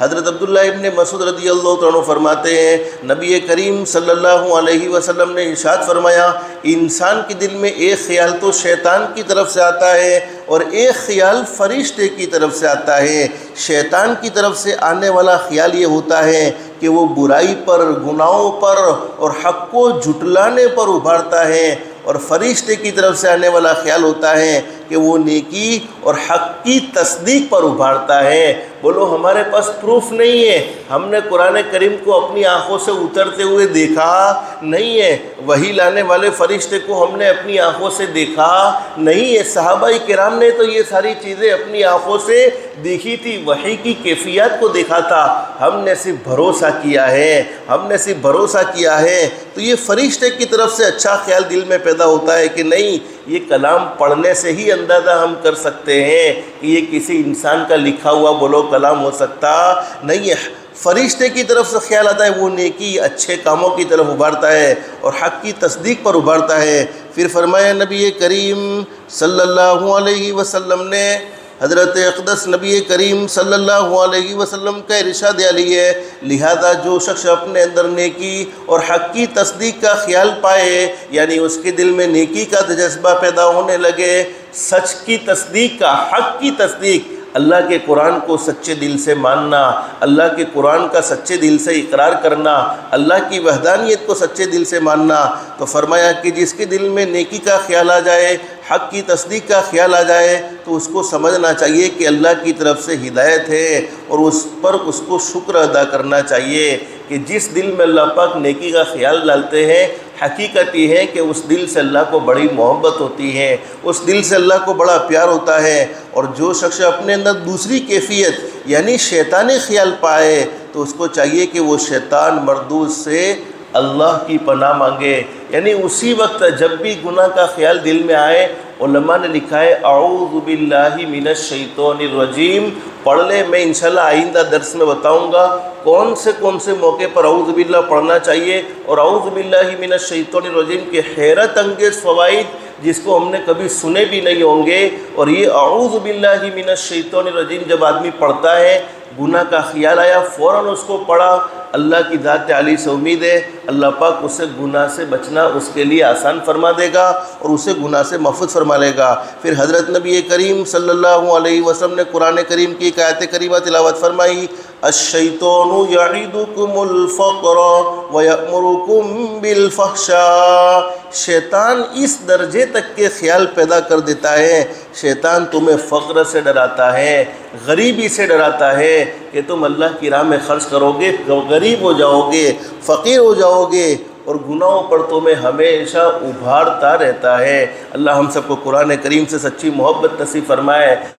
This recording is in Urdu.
حضرت عبداللہ ابن مسعود رضی اللہ عنہ فرماتے ہیں نبی کریم صلی اللہ علیہ وسلم نے ارشاد فرمایا انسان کے دل میں ایک خیال تو شیطان کی طرف سے آتا ہے اور ایک خیال فرشتے کی طرف سے آتا ہے۔ شیطان کی طرف سے آنے والا خیال یہ ہوتا ہے کہ وہ برائی پر، گناہوں پر اور حق کو جھٹلانے پر ابھارتا ہے، اور فرشتے کی طرف سے آنے والا خیال ہوتا ہے کہ وہ نیکی اور حق کی تصدیق پر ابھارتا ہے۔ بولو ہمارے پاس پروف نہیں ہے، ہم نے قرآن کریم کو اپنی آنکھوں سے اترتے ہوئے دیکھا نہیں ہے، وحی لانے والے فرشتے کو ہم نے اپنی آنکھوں سے دیکھا نہیں ہے۔ صحابہ کرام نے تو یہ ساری چیزیں اپنی آنکھوں سے دیکھی تھی، وحی کی کیفیات کو دیکھا تھا، ہم نے صرف بھروسہ کیا ہے، ہم نے صرف بھروسہ کیا ہے۔ تو یہ فرشتے کی طرف سے اچھا خیال دل میں پیدا ہوتا ہے کہ نہیں، یہ کلام پڑھنے سے ہی اندازہ ہم کر سکتے ہیں کہ یہ کسی انسان کا لکھا ہوا بولو کلام ہو سکتا نہیں ہے۔ فرشتے کی طرف سے خیال آتا ہے، وہ نیکی اچھے کاموں کی طرف ابھارتا ہے اور حق کی تصدیق پر ابھارتا ہے۔ پھر فرمایا نبی کریم صلی اللہ علیہ وسلم نے، حضرت اقدس نبی کریم صلی اللہ علیہ وسلم کا ارشاد علی ہے، لہذا جو شخص اپنے اندر نیکی اور حق کی تصدیق کا خیال پائے، یعنی اس کے دل میں نیکی کا جذبہ پیدا ہونے لگے، سچ کی تصدیق کا، حق کی تصدیق، اللہ کے قرآن کو سچے دل سے ماننا، اللہ کے قرآن کا سچے دل سے اقرار کرنا، اللہ کی وحدانیت کو سچے دل سے ماننا، تو فرمایا کہ جس کے دل میں نیکی کا خیال آ جائے، حق کی تصدیق کا خیال آ جائے، تو اس کو سمجھنا چاہیے کہ اللہ کی طرف سے ہدایت ہے، اور اس پر اس کو شکر ادا کرنا چاہیے کہ جس دل میں اللہ پاک نیکی کا خیال ڈالتے ہیں، حقیقت یہ ہے کہ اس دل سے اللہ کو بڑی محبت ہوتی ہے، اس دل سے اللہ کو بڑا پیار ہوتا ہے۔ اور جو شخص اپنے اندر دوسری کیفیت یعنی شیطانی خیال پائے، تو اس کو چاہیے کہ وہ شیطان مردود سے اللہ کی پناہ مانگے، یعنی اسی وقت جب بھی گناہ کا خیال دل میں آئے، علماء نے لکھا ہے اعوذ باللہ من الشیطان الرجیم پڑھ لے۔ میں انشاءاللہ آئندہ درس میں بتاؤں گا کون سے موقع پر اعوذ باللہ پڑھنا چاہیے، اور اعوذ باللہ من الشیطان الرجیم کے حیرت انگیز فوائد جس کو ہم نے کبھی سنے بھی نہیں ہوں گے۔ اور یہ اعوذ باللہ من الشیطان الرجیم جب آدمی پڑھتا ہے، گناہ کا خیال آیا فوراً اس کو پڑھا، اللہ کی ذات علی سے امید ہے اللہ پاک اسے گناہ سے بچنا اس کے لیے آسان فرما دے گا اور اسے گناہ سے محفوظ فرما لے گا۔ پھر حضرت نبی کریم صلی اللہ علیہ وسلم نے قرآن کریم کی ایک آیت کریمہ تلاوت فرمائی، الشیطان یعدکم الفقر ویأمرکم بالفحشاء، شیطان اس درجے تک کے خیال پیدا کر دیتا ہے، شیطان تمہیں فقر سے ڈراتا ہے، غریبی سے ڈراتا ہے کہ تم اللہ کی راہ میں خرچ کرو گے، غریب ہو جاؤ گے، فقیر ہو جاؤ گے، اور گناہوں پر تمہیں ہمیشہ ابھارتا رہتا ہے۔ اللہ ہم سب کو قرآن کریم سے سچی محبت نصیب فرمائے۔